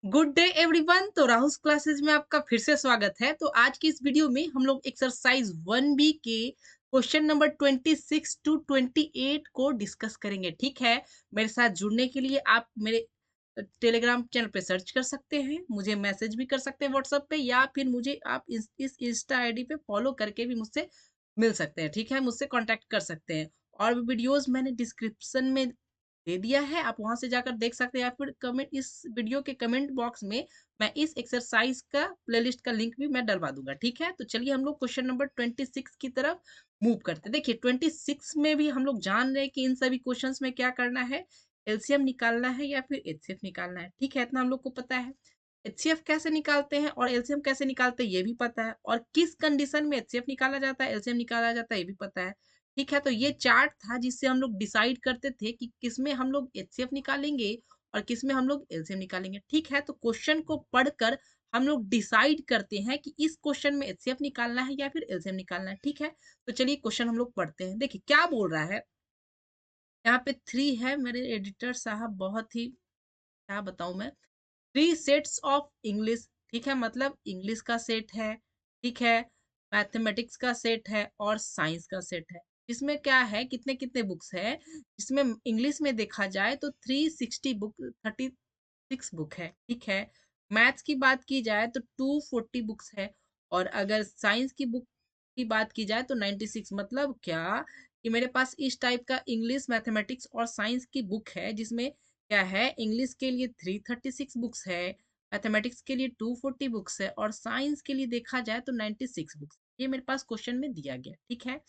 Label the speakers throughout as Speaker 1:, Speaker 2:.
Speaker 1: Good day everyone. तो Rahul classes में आपका फिर से स्वागत है। तो आज की इस वीडियो में हम लोग एक्सरसाइज 1 बी के क्वेश्चन नंबर 26 टू 28 को डिस्कस करेंगे। ठीक है, मेरे साथ जुड़ने के लिए आप मेरे टेलीग्राम चैनल पे सर्च कर सकते हैं, मुझे मैसेज भी कर सकते हैं व्हाट्सएप पे, या फिर मुझे आप इस इंस्टा आईडी पे फॉलो करके भी मुझसे मिल सकते हैं। ठीक है, मुझसे कांटेक्ट कर सकते हैं। और भी वीडियोस मैंने डिस्क्रिप्शन में दे दिया है, आप वहाँ से जाकर देख सकते हैं, या फिर कमेंट इस वीडियो के कमेंट बॉक्स में मैं इस एक्सरसाइज का प्लेलिस्ट का लिंक भी मैं डलवा दूँगा। ठीक है? तो चलिए हम लोग क्वेश्चन नंबर 26 की तरफ मूव करते हैं। देखिए 26 में भी हम लोग जान रहे हैं कि इन सभी क्वेश्चंस में क्या करना है, एलसीएम निकालना है या फिर एचसीएफ निकालना है। ठीक है? इतना हम लोग को पता है। एचसीएफ कैसे निकालते हैं और एलसीएम कैसे निकालते हैं ये भी पता है, और किस कंडीशन में एचसीएफ निकाला जाता है, एलसीएम निकाला जाता है ये भी पता है। ठीक है, तो ये चार्ट था जिससे हम लोग डिसाइड करते थे कि किसमें हम लोग एचसीएफ निकालेंगे और किसमें हम लोग एलसीएम निकालेंगे। ठीक है, तो क्वेश्चन को पढ़कर हम लोग डिसाइड करते हैं कि इस क्वेश्चन में एचसीएफ निकालना है या फिर एलसीएम निकालना है। ठीक है, तो चलिए क्वेश्चन हम लोग पढ़ते हैं। देखिए क्या बोल रहा है, यहाँ पे 3 है। मेरे एडिटर साहब बहुत ही, क्या बताऊं मैं, 3 सेट्स ऑफ इंग्लिश। ठीक है, मतलब इंग्लिश का सेट है। ठीक है, मैथमेटिक्स का सेट है और साइंस का सेट है। इसमें क्या है, कितने कितने बुक्स है, इसमें इंग्लिश में देखा जाए तो 360 बुक, 36 बुक है। ठीक है, मैथ्स की बात की जाए तो 240 बुक्स है, और अगर साइंस की बुक की बात की जाए तो 96। मतलब क्या कि मेरे पास इस टाइप का इंग्लिश, मैथमेटिक्स और साइंस की बुक है, जिसमें क्या है, इंग्लिश के लिए 336 बुक्स है, मैथमेटिक्स के लिए 240 बुक्स है, और साइंस के लिए देखा जाए तो 96 बुक्स। ये मेरे पास क्वेश्चन में दिया गया। ठीक है,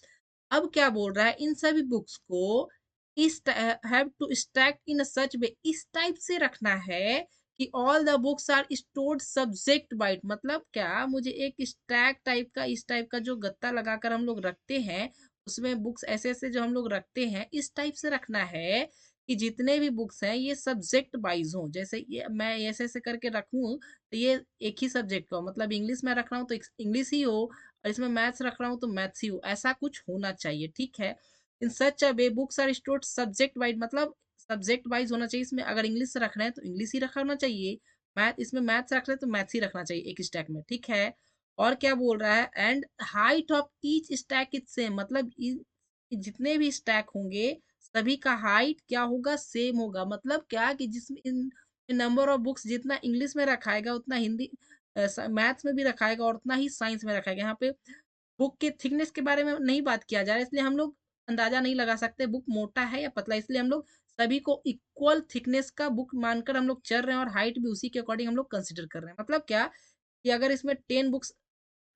Speaker 1: अब क्या बोल रहा है, इन सभी बुक्स को is have to stack in such way, इस टाइप से रखना है कि all the books are stored subject wise. मतलब क्या, मुझे एक स्टैक टाइप का, इस टाइप का जो गत्ता लगाकर हम लोग रखते हैं, उसमें बुक्स ऐसे ऐसे जो हम लोग रखते हैं, इस टाइप से रखना है कि जितने भी बुक्स हैं ये सब्जेक्ट वाइज हों। जैसे ये मैं ऐसे ऐसे करके रखूं तो ये एक ही सब्जेक्ट का हो, मतलब इंग्लिश में रख रहा हूँ तो इंग्लिश ही हो, और इसमें मैथ्स रख रहा हूँ तो मैथ्स ही हो, ऐसा कुछ होना चाहिए। ठीक है, in such a way books are stored subject wise, मतलब सब्जेक्ट वाइज होना चाहिए। इसमें अगर इंग्लिश रख रहे हैं तो इंग्लिश ही रखना चाहिए, मैथ इसमें मैथ्स रख रहे हैं तो मैथ्स ही रखना चाहिए एक स्टैक में। ठीक है, और क्या बोल रहा है, and height of each stack is same, मतलब जितने भी स्टैक होंगे सभी का हाइट क्या होगा, सेम होगा। मतलब क्या कि जिसमें इन नंबर ऑफ बुक्स जितना इंग्लिश में रखाएगा उतना हिंदी मैथ्स में भी रखाएगा, और उतना ही साइंस में रखाएगा। यहाँ पे बुक के थिकनेस के बारे में नहीं बात किया जा रहा है, इसलिए हम लोग अंदाजा नहीं लगा सकते बुक मोटा है या पतला, इसलिए हम लोग सभी को इक्वल थिकनेस का बुक मानकर हम लोग चल रहे हैं, और हाइट भी उसी के अकॉर्डिंग हम लोग कंसिडर कर रहे हैं। मतलब क्या कि अगर इसमें 10 बुक्स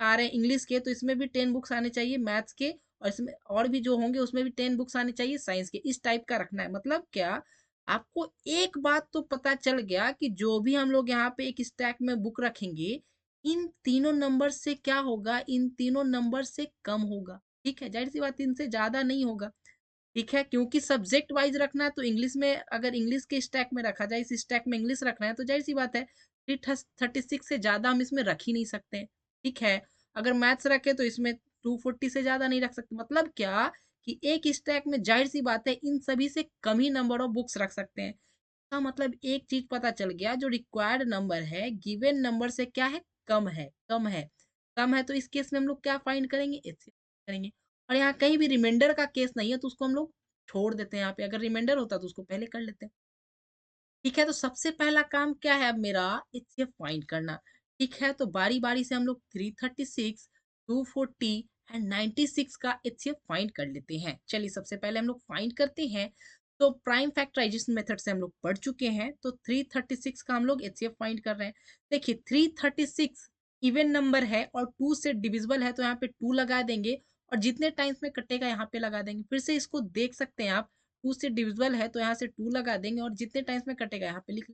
Speaker 1: आ रहे हैं इंग्लिश के, तो इसमें भी 10 बुक्स आने चाहिए मैथ्स के, और इसमें और भी जो होंगे उसमें भी 10 बुक्स आने चाहिए साइंस के। इस टाइप का रखना है। मतलब क्या, आपको एक बात तो पता चल गया कि जो भी हम लोग यहाँ पे एक स्टैक में बुक रखेंगे, इन तीनों नंबर से क्या होगा, इन तीनों नंबर से कम होगा। ठीक है, जाहिर सी बात इनसे ज्यादा नहीं होगा। ठीक है, क्योंकि सब्जेक्ट वाइज रखना है तो इंग्लिश में, अगर इंग्लिश के स्टैक में रखा जाए, इस स्टैक में इंग्लिश रखना है तो जाहिर सी बात है 336 से ज्यादा हम इसमें रख ही नहीं सकते हैं। ठीक है, अगर मैथ्स रखे तो इसमें 240 से ज्यादा नहीं रख सकते। मतलब क्या कि एक स्टैक में जाहिर सी बात है इन सभी से कम ही नंबर ऑफ बुक्स रख सकते हैं। का मतलब एक चीज पता चल गया, जो रिक्वायर्ड नंबर है गिवन नंबर से क्या है, कम है, कम है। कम है तो इस केस में हम लोग क्या फाइंड करेंगे, एचसीएफ करेंगे। और यहाँ कहीं भी रिमाइंडर का केस नहीं है तो उसको हम लोग छोड़ देते हैं। यहाँ पे अगर रिमाइंडर होता तो उसको पहले कर लेते हैं। ठीक है, तो सबसे पहला काम क्या है अब मेरा, एचसीएफ फाइंड करना। ठीक है, तो बारी बारी से हम लोग 336, 240 एंड 96 का एचसीएफ फाइंड कर लेते हैं। चलिए सबसे पहले हम लोग फाइंड करते हैं। तो प्राइम फैक्टराइजेशन मेथड से हम लोग पढ़ चुके हैं, तो 336 का हम लोग एचसीएफ फाइंड कर रहे हैं। देखिए 336 इवन नंबर है और 2 से डिविजिबल है, तो यहाँ पे 2 लगा देंगे, और जितने टाइम्स में कटेगा यहाँ पे लगा देंगे। फिर से इसको देख सकते हैं आप, 2 से डिविजिबल है तो यहाँ से 2 लगा देंगे, और जितने टाइम्स में कटेगा यहाँ पे लिख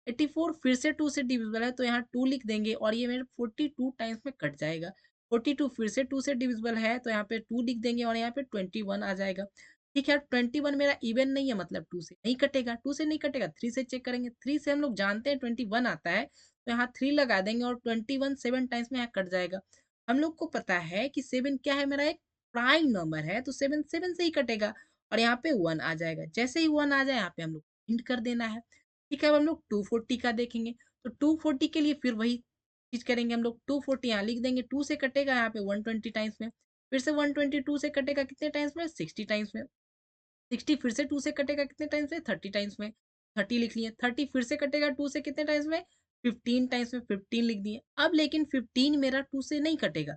Speaker 1: 84 फिर से 2 से डिविजिबल है तो यहाँ 2 लिख देंगे, और ये मेरे 42 टाइम्स में कट जाएगा। 42 फिर से 2 से डिविजिबल है तो यहाँ पे 2 लिख देंगे, और यहाँ पे 21 आ जाएगा। ठीक है, 21 मेरा इवन नहीं है, मतलब 2 से नहीं कटेगा। 2 से नहीं कटेगा, 3 से चेक करेंगे। 3 से हम लोग जानते हैं 21 आता है, तो यहाँ 3 लगा देंगे, और 21 7 टाइम्स में यहाँ कट जाएगा। हम लोग को पता है कि 7 क्या है, मेरा एक प्राइम नंबर है, तो 7 7 से ही कटेगा, और यहाँ पे 1 आ जाएगा। जैसे ही 1 आ जाए यहाँ पे हम लोग इंट कर देना है। ठीक है, अब हम लोग 240 का देखेंगे, तो 240 के लिए फिर वही चीज़ करेंगे हम लोग, 240 यहाँ लिख देंगे, 2 से कटेगा यहाँ पे 120 टाइम्स में, फिर से 122 से कटेगा कितने टाइम्स में? 60 टाइम्स में, 60 फिर से 2 से कटेगा कितने टाइम्स में? 30 टाइम्स में, 30 लिख लिए, 30 फिर से कटेगा 2 से कितने टाइम्स में? 15 टाइम्स में, 15 लिख दिए। अब लेकिन 15 मेरा 2 से नहीं कटेगा,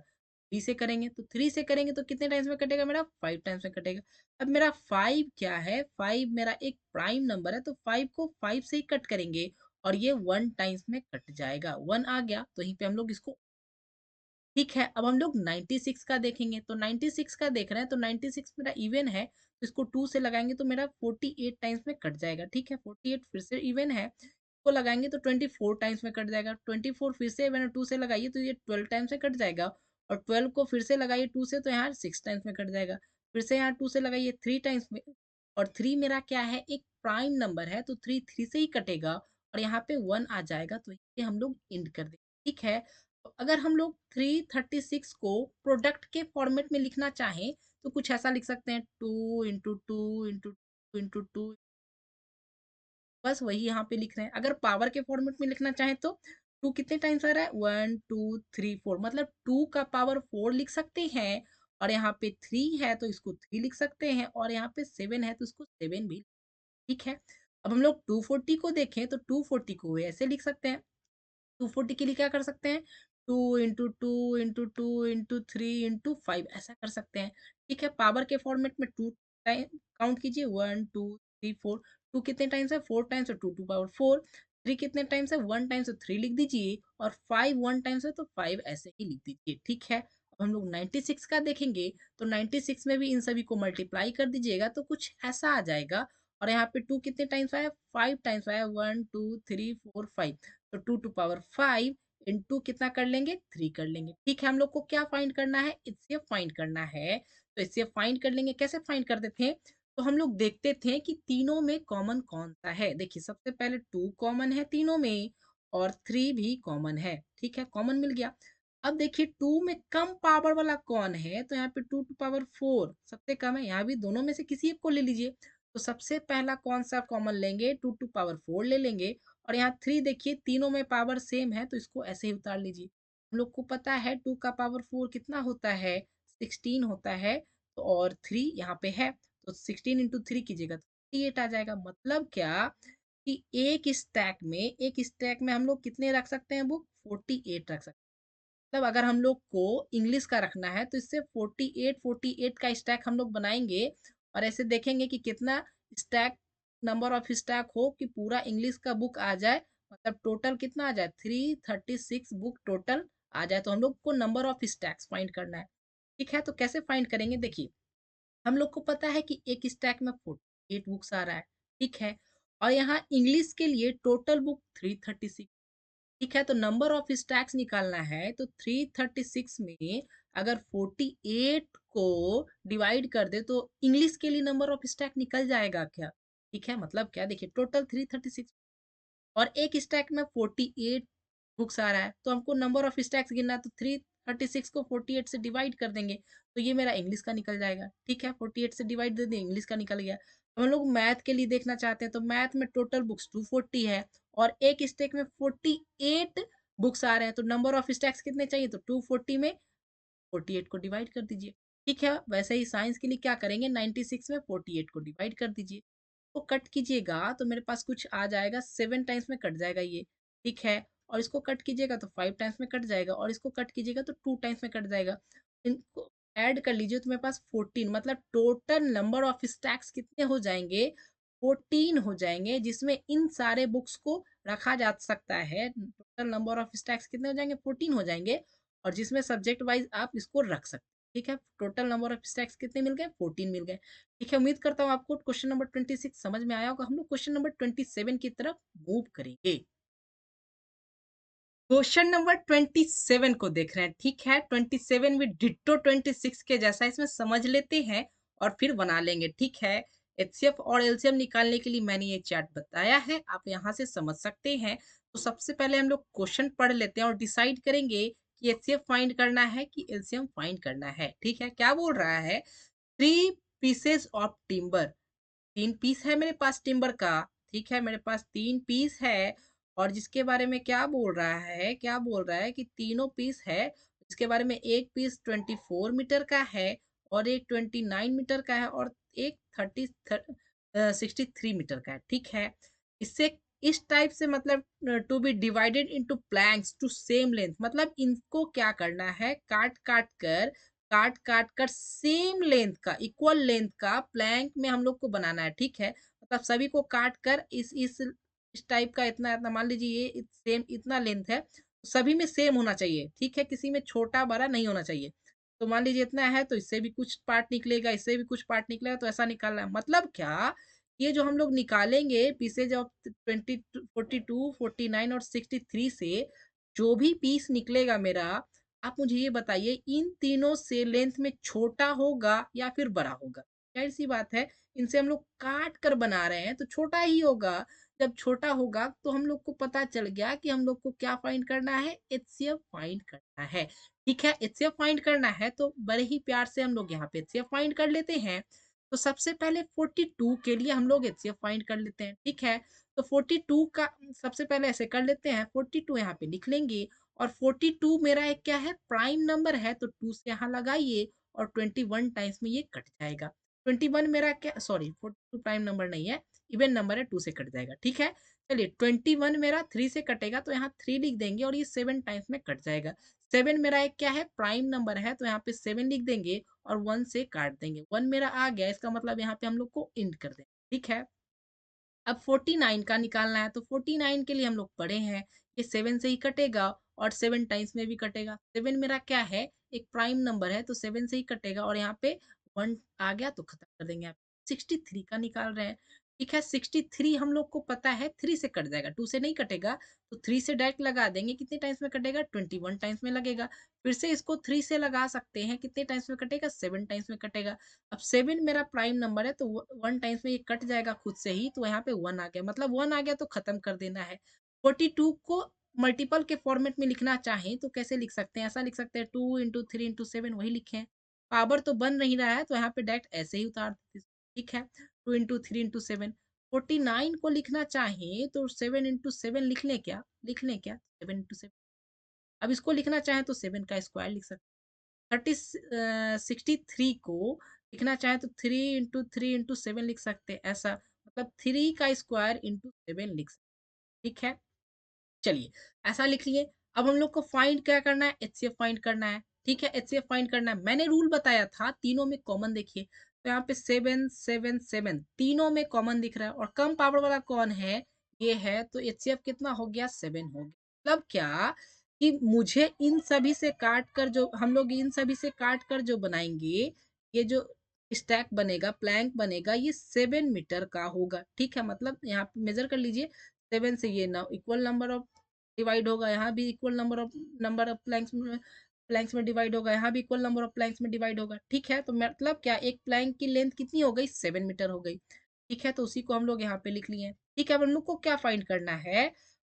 Speaker 1: 3 से करेंगे, तो 3 से करेंगे तो कितने टाइम्स में कटेगा मेरा? 5 टाइम्स में कटेगा। अब मेरा 5 क्या है? 5 मेरा एक प्राइम नंबर है, तो 5 को 5 से ही कट करेंगे और ये 1 टाइम्स में कट जाएगा। 1 आ गया, तो यहीं पे हम लोग इसको ठीक है, अब हम लोग 96 का देखेंगे, तो 96 का देख रहे हैं, तो 96 मेरा इवन है, तो इसको 2 से लगाएँगे तो मेरा 48 टाइम्स में कट जाएगा, ठीक है? 48 फिर से इवन है, इसको लगाएँगे तो 24 टाइम्स में कट जाएगा, 24 फिर से मैंने 2 से लगाई है, तो ये 12 टाइम्स में कट जाएगा और 12 को फिर से लगाइए 2 से, तो यहाँ 6 टाइम्स में कट जाएगा। फिर से यहाँ 2 से लगाइए 3 टाइम्स में और 3 मेरा क्या है? एक प्राइम नंबर है, तो 3 से ही कटेगा और यहाँ पे 1 आ जाएगा, तो ये हम लोग एंड कर देंगे, ठीक है? तो अगर हम लोग 336 को प्रोडक्ट के फॉर्मेट में लिखना चाहें तो कुछ ऐसा लिख सकते हैं 2 into two into two into two, बस वही यहाँ पे लिख रहे हैं। अगर पावर के फॉर्मेट में लिखना चाहें तो 2 कितने टाइम्स आ रहा है? 1 2 3 4, मतलब 2 का पावर 4 लिख सकते हैं और यहाँ पे 3 है तो इसको 3 लिख सकते हैं और यहाँ पे 7 है तो इसको 7 भी, ठीक है। अब हम लोग 240 को देखें तो 240 को ऐसे लिख सकते हैं, 240 के लिए क्या कर सकते हैं? 2 into two into two into three into five, ऐसा कर सकते हैं, ठीक है। पावर के फॉर्मेट में 2 टाइम काउंट कीजिए, 1 2 3 4, 2 कितने टाइम्स है? 4 टाइम्स है, 2 टू पावर 4, 3 कितने टाइम्स है? 1 टाइम्स है, 3 लिख दीजिए और 5 1 टाइम्स है तो 5 ऐसे ही लिख दीजिए, ठीक है। अब हम लोग 96 का देखेंगे, तो 96 में भी इन सभी को मल्टीप्लाई कर दीजिएगा तो कुछ ऐसा आ जाएगा और यहाँ पे 2 कितने टाइम्स आया? 5 टाइम्स आया, 1 2 3 4 5, तो 2 टू पावर 5 इंटू कितना कर लेंगे? 3 कर लेंगे, ठीक है। हम लोग को क्या फाइंड करना है? इससे फाइंड करना है, तो इससे फाइंड कर लेंगे। कैसे फाइंड करते थे? तो हम लोग देखते थे कि तीनों में कॉमन कौन सा है। देखिए सबसे पहले 2 कॉमन है तीनों में और 3 भी कॉमन है, ठीक है, कॉमन मिल गया। अब देखिए 2 में कम पावर वाला कौन है? तो यहाँ पे 2 टू पावर 4 सबसे कम है, यहाँ भी दोनों में से किसी एक को ले लीजिए। तो सबसे पहला कौन सा कॉमन लेंगे? 2 टू पावर 4 ले लेंगे और यहाँ 3 देखिए तीनों में पावर सेम है तो इसको ऐसे ही उतार लीजिए। हम लोग को पता है 2 का पावर 4 कितना होता है? 16 होता है, तो और 3 यहाँ पे है, तो 16 इंटू 3 कीजिएगा तो 48 आ जाएगा। मतलब क्या कि एक स्टैक में हम लोग कितने रख सकते हैं बुक? 48 रख सकते हैं। मतलब अगर हम लोग को इंग्लिश का रखना है तो इससे 48 का स्टैक हम लोग बनाएंगे और ऐसे देखेंगे कि कितना स्टैक, नंबर ऑफ स्टैक हो कि पूरा इंग्लिश का बुक आ जाए, मतलब टोटल कितना आ जाए? 336 बुक टोटल आ जाए, तो हम लोग को नंबर ऑफ स्टैक्स फाइंड करना है, ठीक है। तो कैसे फाइंड करेंगे? देखिए हम लोग को पता है कि एक स्टैक में 48 बुक्स आ रहा है, ठीक है, और यहाँ इंग्लिश के लिए टोटल बुक 336, ठीक है। तो नंबर ऑफ स्टैक्स निकालना है तो 336 में अगर 48 को डिवाइड कर दे तो इंग्लिश के लिए नंबर ऑफ स्टैक निकल जाएगा क्या? ठीक है, मतलब क्या? देखिए टोटल 336 और एक स्टैक में 48 बुक्स आ रहा है तो हमको नंबर ऑफ स्टैक्स गिनना है, तो 336 को 48 से डिवाइड कर देंगे तो ये मेरा इंग्लिश का निकल जाएगा, ठीक है। 48 से डिवाइड दे दें, इंग्लिश का निकल गया। हम लोग मैथ के लिए देखना चाहते हैं तो मैथ में टोटल बुक्स 240 है और एक स्टैक में 48 बुक्स आ रहे हैं, तो नंबर ऑफ स्टैक्स कितने चाहिए? तो 240 में 48 को डिवाइड कर दीजिए, ठीक है। वैसे ही साइंस के लिए क्या करेंगे? 96 में 48 को डिवाइड कर दीजिए, तो कट कीजिएगा तो मेरे पास कुछ आ जाएगा, 7 टाइम्स में कट जाएगा ये, ठीक है। और इसको कट कीजिएगा तो 5 टाइम्स में कट जाएगा और इसको कट कीजिएगा तो 2 टाइम्स में कट जाएगा। इनको ऐड कर लीजिए तो मेरे पास 14, मतलब टोटल नंबर ऑफ स्टैक्स कितने हो जाएंगे? 14 हो जाएंगे, जिसमें इन सारे बुक्स को रखा जा सकता है। टोटल नंबर ऑफ स्टैक्स कितने हो जाएंगे? 14 हो जाएंगे और जिसमें सब्जेक्ट वाइज आप इसको रख सकते हैं, ठीक है। टोटल नंबर ऑफ स्टैक्स कितने मिल गए? 14 मिल गए, ठीक है। उम्मीद करता हूँ आपको क्वेश्चन नंबर 26 समझ में आया होगा। हम लोग क्वेश्चन नंबर 27 की तरफ मूव करेंगे। क्वेश्चन नंबर 27 को देख रहे हैं, ठीक है। 27 भी डिट्टो 26 के जैसा, इसमें समझ लेते हैं और फिर बना लेंगे, ठीक है। एचसीएफ और एलसीएम निकालने के लिए मैंने ये चार्ट बताया है, आप यहाँ से समझ सकते हैं। तो सबसे पहले हम लोग क्वेश्चन पढ़ लेते हैं और डिसाइड करेंगे कि एचसीएफ फाइंड करना है कि एलसीएम फाइंड करना है, ठीक है। क्या बोल रहा है? 3 पीसेस ऑफ टिम्बर, 3 पीस है मेरे पास टिम्बर का, ठीक है, मेरे पास 3 पीस है और जिसके बारे में क्या बोल रहा है कि तीनों पीस है, इसके बारे में एक पीस 24 मीटर का है और एक 29 मीटर का है और एक 63 मीटर का है, ठीक है। इससे इस टाइप से मतलब to be divided into planks to same length, मतलब इनको क्या करना है, काट काट कर सेम लेंथ का, इक्वल लेंथ का प्लैंक में हम लोग को बनाना है, ठीक है। मतलब सभी को काट कर इस टाइप का इतना इतना मान लीजिए ये सेम इतना लेंथ है, सभी में सेम होना चाहिए, ठीक है, किसी में छोटा बड़ा नहीं होना चाहिए। तो मान लीजिए इतना है तो इससे भी कुछ पार्ट निकलेगा, इससे भी कुछ पार्ट निकलेगा, तो ऐसा निकालना है। मतलब क्या, ये जो हम लोग निकालेंगे पीसेज ऑफ 22, 49 और 63 से, जो भी पीस निकलेगा मेरा, आप मुझे ये बताइए इन तीनों से लेंथ में छोटा होगा या फिर बड़ा होगा? जाहिर सी बात है, इनसे हम लोग काट कर बना रहे हैं तो छोटा ही होगा। जब छोटा होगा तो हम लोग को पता चल गया कि हम लोग को क्या फाइंड करना है, एचसीएफ फाइंड करना है, ठीक है। एचसीएफ फाइंड करना है तो बड़े ही प्यार से हम लोग यहाँ पे एचसीएफ फाइंड कर लेते हैं। तो सबसे पहले 42 के लिए हम लोग एचसीएफ फाइंड कर लेते हैं, ठीक है। तो 42 का सबसे पहले ऐसे कर लेते हैं, 42 यहाँ पे लिख लेंगे और 42 मेरा एक क्या है, प्राइम नंबर है, तो 2 से यहाँ लगाइए और 21 टाइम्स में ये कट जाएगा। 21 मेरा क्या, सॉरी 42 प्राइम नंबर नहीं है, इवन नंबर है, 2 से कट जाएगा, ठीक है। चलिए 21 मेरा 3 से कटेगा तो यहाँ 3 लिख देंगे और ये 7 टाइम्स में कट जाएगा। 7 मेरा एक क्या है, प्राइम नंबर है, तो यहाँ पे 7 लिख देंगे और 1 से काट देंगे। 1 मेरा आ गया, इसका मतलब यहाँ पे हम लोग को इंड कर देंगे, ठीक है। अब 49 का निकालना है तो 49 के लिए हम लोग पढ़े हैं, ये 7 से ही कटेगा और 7 टाइम्स में भी कटेगा। 7 मेरा क्या है, एक प्राइम नंबर है, तो 7 से ही कटेगा और यहाँ पे 1 आ गया तो खत्म कर देंगे आप। 63 का निकाल रहे हैं, ठीक है। 63 हम लोग को पता है 3 से कट जाएगा, 2 से नहीं कटेगा, तो 3 से डायरेक्ट लगा देंगे, कितने टाइम्स में कटेगा, 21 टाइम्स में लगेगा। फिर से इसको 3 से लगा सकते हैं, कितने टाइम्स में कटेगा, 7 टाइम्स में कटेगा। अब 7 मेरा प्राइम नंबर है तो 1 टाइम्स में ये कट जाएगा खुद से ही, तो यहाँ पे 1 आ गया, मतलब 1 आ गया तो खत्म कर देना है। 42 को मल्टीपल के फॉर्मेट में लिखना चाहें तो कैसे लिख सकते हैं, ऐसा लिख सकते हैं 2 इंटू 3 इंटू 7, वही लिखें। पावर तो बन नहीं रहा है तो यहाँ पे डायरेक्ट ऐसे ही उतार देते हैं, ठीक है। 2 इंटू 3 इंटू 7। 49 को लिखना चाहें तो 7 इंटू 7 लिख लें क्या 7 इंटू 7। अब इसको लिखना चाहें तो 7 का स्क्वायर लिख सकते हैं। 63 को लिखना चाहे तो 3 इंटू 3 इंटू 7 लिख सकते हैं, ऐसा मतलब 3 का स्क्वायर इंटू 7 लिख सकते हैं, ठीक है। चलिए ऐसा लिख लिए। अब हम लोग को फाइंड क्या करना है, एचसीएफ फाइंड करना है, ठीक है। एचसीएफ फाइंड करना है, मैंने रूल बताया था तीनों में कॉमन देखिए, तो यहाँ पे 7 7 7 तीनों में कॉमन दिख रहा है और कम पावर वाला कौन है, ये है, तो एचसीएफ कितना हो गया, 7 हो गया। मतलब क्या कि मुझे इन सभी से काट कर जो हम लोग इन सभी से काट कर जो बनाएंगे, ये जो स्टैक बनेगा, प्लैंक बनेगा, ये 7 मीटर का होगा, ठीक है। मतलब यहाँ पे मेजर कर लीजिए, 7 से ये ना इक्वल नंबर ऑफ डिवाइड होगा, यहाँ भी इक्वल नंबर ऑफ प्लैंक्स में डिवाइड होगा, यहाँ भी इक्वल नंबर ऑफ प्लैंक्स में डिवाइड होगा, ठीक है। तो मतलब क्या, एक प्लैंक की लेंथ कितनी हो गई, 7 मीटर हो गई, ठीक है। तो उसी को हम लोग यहाँ पे लिख लिए, ठीक है। अब हम लोग को क्या फाइंड करना है,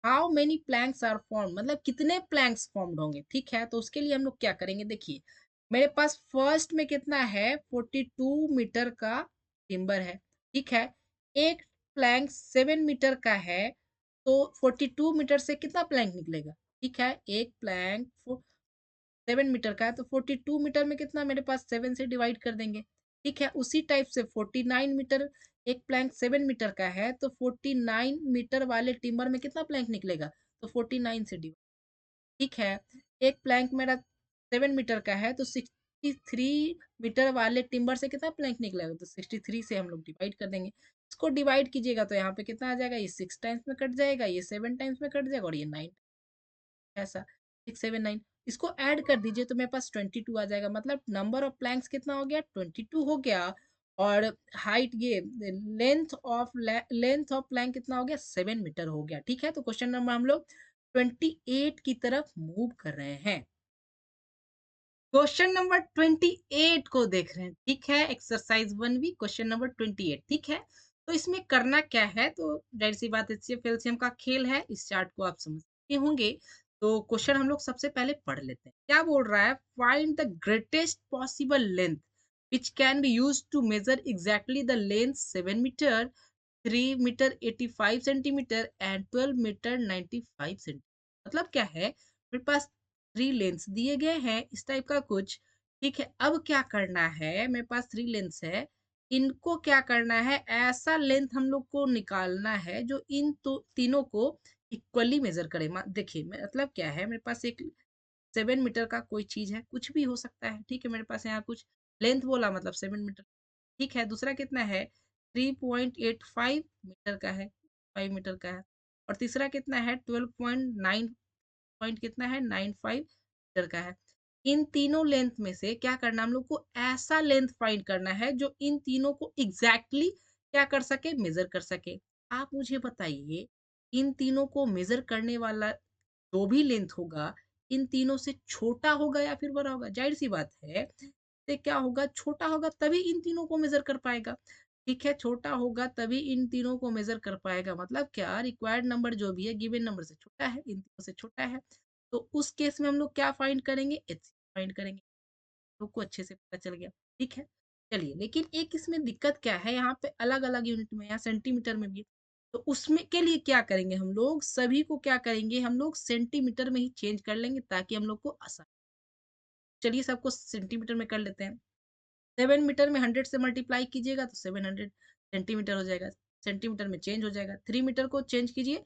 Speaker 1: how many planks are form, मतलब कितने प्लैंक्स फॉर्म्ड होंगे, ठीक है। तो उसके लिए हम लोग क्या करेंगे, देखिए मेरे पास फर्स्ट में कितना है, 42 मीटर का टिम्बर है, ठीक है। एक प्लैंक 7 मीटर का है, तो 42 मीटर से कितना प्लैंक निकलेगा, ठीक है। एक प्लैंक 7 मीटर का है तो 42 मीटर में कितना, मेरे पास 7 से डिवाइड कर देंगे, ठीक है। उसी टाइप से 49 मीटर, एक प्लैंक 7 मीटर का है तो 49 मीटर वाले टिम्बर में कितना प्लैंक निकलेगा, तो 49 से डिवाइड, ठीक है। एक प्लैंक मेरा 7 मीटर का है तो 63 मीटर वाले टिम्बर से कितना प्लैंक निकलेगा, तो 63 से हम लोग डिवाइड कर देंगे। इसको डिवाइड कीजिएगा तो यहाँ पे कितना आ जाएगा, ये 6 टाइम्स में कट जाएगा, ये 7 टाइम्स में कट जाएगा और ये 9, ऐसा 6 7 9। इसको ऐड कर दीजिए तो मेरे पास 22 आ जाएगा, मतलब नंबर ऑफ प्लैंक्स कितना हो गया, 22 हो गया। और हाइट ये लेंथ ऑफ प्लैंक कितना हो गया, 7 मीटर हो गया, ठीक है। तो क्वेश्चन नंबर हम लोग 28 की तरफ मूव कर रहे हैं। क्वेश्चन नंबर 28 को देख रहे हैं, ठीक है। एक्सरसाइज 1 भी क्वेश्चन नंबर 28, ठीक है। तो इसमें करना क्या है, तो जाहिर सी बात एचसीएफ एलसीएम का खेल है, इस चार्ट को आप समझते होंगे। तो क्वेश्चन हम लोग सबसे पहले पढ़ लेते हैं, क्या बोल रहा है, find the greatest possible length which can be used to measure exactly the length 7 meter 3 metre 85 centimetre and 12 metre 95 centimetre. मतलब क्या है, मेरे पास थ्री लेंस दिए गए हैं इस टाइप का कुछ। ठीक है, अब क्या करना है, मेरे पास थ्री लेंस है, इनको क्या करना है, ऐसा लेंथ हम लोग को निकालना है जो इन तो तीनों को इक्वली मेजर करे। देखिए मतलब क्या है, मेरे पास एक 7 मीटर का कोई चीज है, कुछ भी हो सकता है। ठीक है, मेरे पास यहाँ कुछ लेंथ बोला मतलब 7 मीटर। ठीक है, दूसरा कितना है, 3.85 मीटर का है, 5 मीटर का है। और तीसरा कितना है, 12.9 पॉइंट कितना है, 95 मीटर का है। इन तीनों लेंथ में से क्या करना, हम लोग को ऐसा लेंथ फाइंड करना है जो इन तीनों को एग्जैक्टली exactly क्या कर सके, मेजर कर सके। आप मुझे बताइए, इन तीनों को मेजर करने वाला जो भी लेंथ होगा, इन तीनों से छोटा होगा या फिर बड़ा होगा? जाहिर सी बात है, से क्या होगा, छोटा होगा तभी इन तीनों को मेजर कर पाएगा। ठीक है, छोटा होगा तभी इन तीनों को मेजर कर पाएगा। मतलब क्या, रिक्वायर्ड नंबर जो भी है गिवन नंबर से छोटा है, इन तीनों से छोटा है। तो उस केस में हम लोग क्या फाइंड करेंगे, एच फाइंड करेंगे। लोग को अच्छे से पता चल गया। ठीक है, चलिए, लेकिन एक इसमें दिक्कत क्या है, यहाँ पे अलग अलग यूनिट में, यहाँ सेंटीमीटर में भी है। तो उसमें के लिए क्या करेंगे, हम लोग सभी को क्या करेंगे, हम लोग सेंटीमीटर में ही चेंज कर लेंगे ताकि हम लोग को आसान। चलिए, सबको सेंटीमीटर में कर लेते हैं। 7 मीटर में 100 से मल्टीप्लाई कीजिएगा तो 700 सेंटीमीटर हो जाएगा। सेंटीमीटर में चेंज हो जाएगा। 3 मीटर को चेंज कीजिए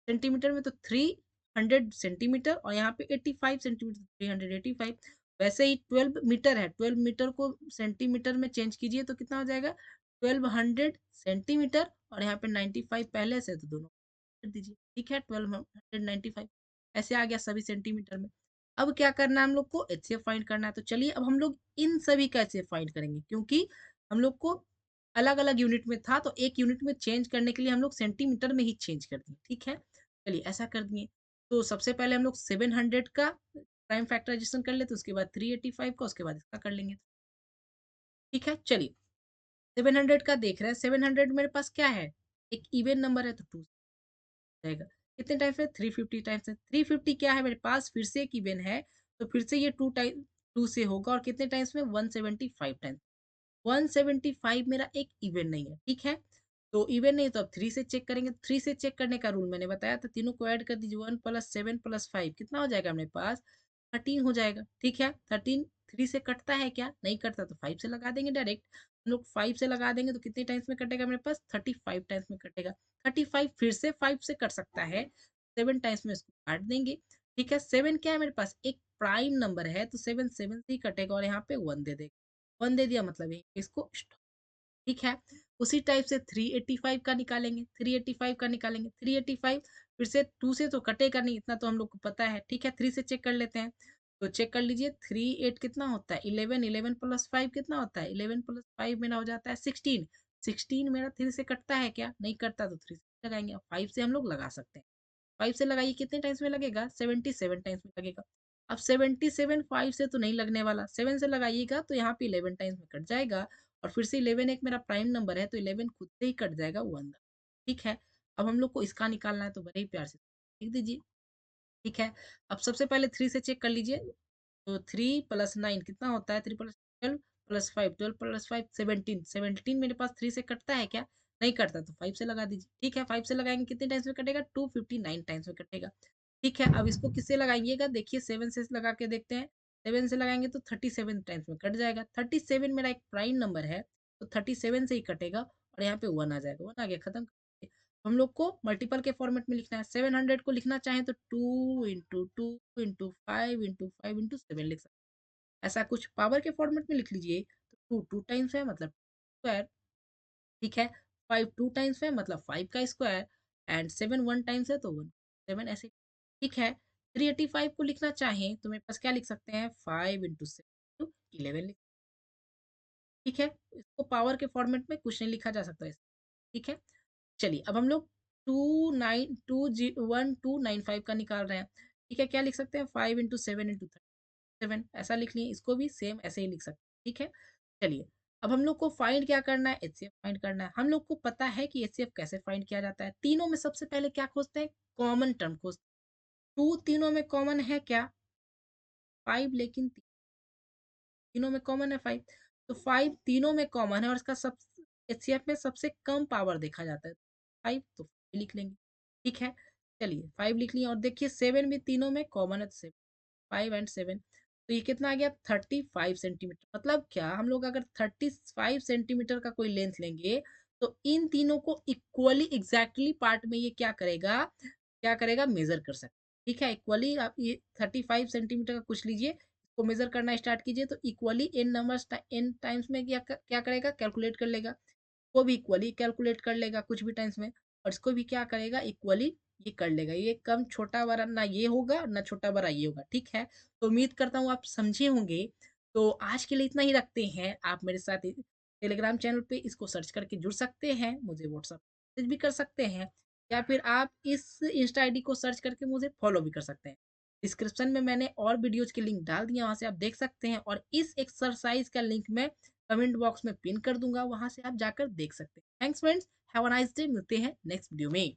Speaker 1: सेंटीमीटर में तो 300 सेंटीमीटर, और यहाँ पे 85 सेंटीमीटर, 385। वैसे ही 12 मीटर है, 12 मीटर को सेंटीमीटर में चेंज कीजिए तो कितना हो जाएगा, 1200 सेंटीमीटर, और यहाँ पे 95 पहले से, तो दोनों कर दीजिए। ठीक है, 1295 ऐसे आ गया सभी सेंटीमीटर में। अब क्या करना है, हम लोग को एचसीएफ फाइंड करना है। तो चलिए, अब हम लोग इन सभी का एचसीएफ फाइंड करेंगे, क्योंकि हम लोग को अलग अलग यूनिट में था, तो एक यूनिट में चेंज करने के लिए हम लोग सेंटीमीटर में ही चेंज कर दिए। ठीक है, चलिए ऐसा कर दिए। तो सबसे पहले हम लोग 700 का प्राइम फैक्टराइजेशन कर लेते, उसके बाद 385 का, उसके बाद इसका कर लेंगे। ठीक है, चलिए, 700 का देख रहे हैं। 700 मेरे पास क्या है, एक इवन नंबर है, तो टू जाएगा। कितने टाइम्स है, 350 टाइम्स है। 350 क्या है मेरे पास, फिर से एक इवन है, तो फिर से ये टू टाइम, टू से होगा, और कितने टाइम्स में, 175 टाइम्स। 175 मेरा एक इवन नहीं है। ठीक है, तो इवन नहीं, तो अब थ्री से चेक करेंगे। थ्री से चेक करने का रूल मैंने बताया था, तीनों को ऐड कर दीजिए, 1 + 7 + 5 कितना हो जाएगा मेरे पास, 13 हो जाएगा। ठीक है, 13 थ्री से कटता है क्या, नहीं कटता, तो 5 से लगा देंगे डायरेक्ट। हम लोग 5 से लगा देंगे तो कितने टाइम्स में कटेगा मेरे पास, 35 टाइम्स में कटेगा। 35 फिर से 5 से कट सकता है, 7 टाइम्स में इसको काट देंगे। ठीक है, 7 क्या है मेरे पास, एक प्राइम नंबर है, तो 7 7 से ही कटेगा, और यहाँ पे 1 दे देगा। 1 दे दिया, मतलब ये इसको। ठीक है, उसी टाइप से 385 का निकालेंगे, 385 का निकालेंगे। 385 फिर से 2 से तो कटेगा नहीं, इतना तो हम लोग को पता है। ठीक है, 3 से चेक कर लेते हैं। तो चेक कर लीजिए, 3 8 कितना होता है, 11, 11 + 5 कितना होता है, 11 + 5 मेरा हो जाता है 16। 16 मेरा 3 से कटता है क्या, नहीं कटता, तो 3 से लगाएंगे। 5 से हम लोग लगा सकते हैं। 5 से लगाइए, कितने टाइम्स में लगेगा, 77 टाइम्स में लगेगा। अब 77 5 से तो नहीं लगने वाला, 7 से लगाइएगा तो यहाँ पे 11 टाइम्स में कट जाएगा। और फिर से 11 एक मेरा प्राइम नंबर है, तो 11 खुद से ही कट जाएगा, 1। ठीक है, अब हम लोग को इसका निकालना है, तो बड़े ही प्यार से लिख दीजिए। ठीक है, अब सबसे पहले 3 से चेक कर लीजिए। तो 3 + 9 कितना होता है, 3 + 12 + 5, 12 + 5 17। 17 मेरे पास 3 से कटता है क्या, नहीं कटता, तो 5 से लगा दीजिए। ठीक है, 5 से लगाएंगे कितने टाइम्स में कटेगा, 259 टाइम्स में कटेगा। ठीक है, अब इसको किससे लगाइएगा, देखिए 7 से लगा के देखते हैं। 7 से लगाएंगे तो 37 टाइम्स में कट जाएगा। 37 मेरा एक प्राइम नंबर है, तो 37 से ही कटेगा, और यहाँ पे 1 आ जाएगा। 1 आ गया, खत्म। हम लोग को मल्टीपल के फॉर्मेट में लिखना है। 700 को लिखना चाहें तो 2 × 2 × 5 × 5 × 7 लिख सकते हैं। ऐसा कुछ पावर के फॉर्मेट में लिख लीजिए, तो 2 टाइम्स है, मतलब स्क्वायर। ठीक है, 5 2 टाइम्स है, मतलब 5 का स्क्वायर। एंड 7 1 टाइम्स है, तो 1 7 ऐसे। ठीक है, 385 को लिखना चाहें तो मेरे पास क्या लिख सकते हैं, 5 × 7 × 11 लिख। ठीक है, इसको पावर के फॉर्मेट में कुछ नहीं लिखा जा सकता है। ठीक है, चलिए, अब हम लोग 1295 का निकाल रहे हैं। ठीक है, क्या लिख सकते हैं, 5 × 7 × 37 ऐसा लिख लिए। इसको भी सेम ऐसे ही लिख सकते हैं। ठीक है, चलिए, अब हम लोग को फाइंड क्या करना है, एचसीएफ फाइंड करना है। हम लोग को पता है कि एचसीएफ कैसे फाइंड किया जाता है। तीनों में सबसे पहले क्या खोजते हैं, कॉमन टर्म खोजते हैं। 2 तीनों में कॉमन है क्या, 5, लेकिन तीनों में कॉमन है 5। तो 5 तीनों में कॉमन है, और इसका सब एचसीएफ में सबसे कम पावर देखा जाता है। 5 तो 5 लिख लेंगे, ठीक है? चलिए 5 लिख लिए और देखिए 7 भी तीनों में कॉमन है, तो 5 एंड 7 तो ये कितना आ गया 35 सेंटीमीटर। मतलब क्या हम लोग अगर 35 सेंटीमीटर का कोई लेंथ लेंगे तो इन तीनों को इक्वली एग्जैक्टली पार्ट में ये क्या करेगा मेजर कर सकते, ठीक है? इक्वली आप ये 35 सेंटीमीटर का कुछ लीजिए, इसको मेजर करना स्टार्ट कीजिए तो equally N numbers N times में क्या करेगा कैलकुलेट कर लेगा, को भी इक्वली कैलकुलेट कर लेगा कुछ भी टाइम्स में, और इसको भी क्या करेगा इक्वली ये कर लेगा। ये कम छोटा बड़ा ना ये होगा ना छोटा बड़ा ये होगा, ठीक है? तो उम्मीद करता हूँ आप समझे होंगे। तो आज के लिए इतना ही रखते हैं। आप मेरे साथ टेलीग्राम चैनल पे इसको सर्च करके जुड़ सकते हैं, मुझे व्हाट्सअप मैसेज भी कर सकते हैं, या फिर आप इस इंस्टा आईडी को सर्च करके मुझे फॉलो भी कर सकते हैं। डिस्क्रिप्शन में मैंने और वीडियोज के लिंक डाल दिया, वहां से आप देख सकते हैं, और इस एक्सरसाइज का लिंक मैं कमेंट बॉक्स में पिन कर दूंगा, वहां से आप जाकर देख सकते हैं। Thanks friends, have a nice day, मिलते हैं नेक्स्ट वीडियो में।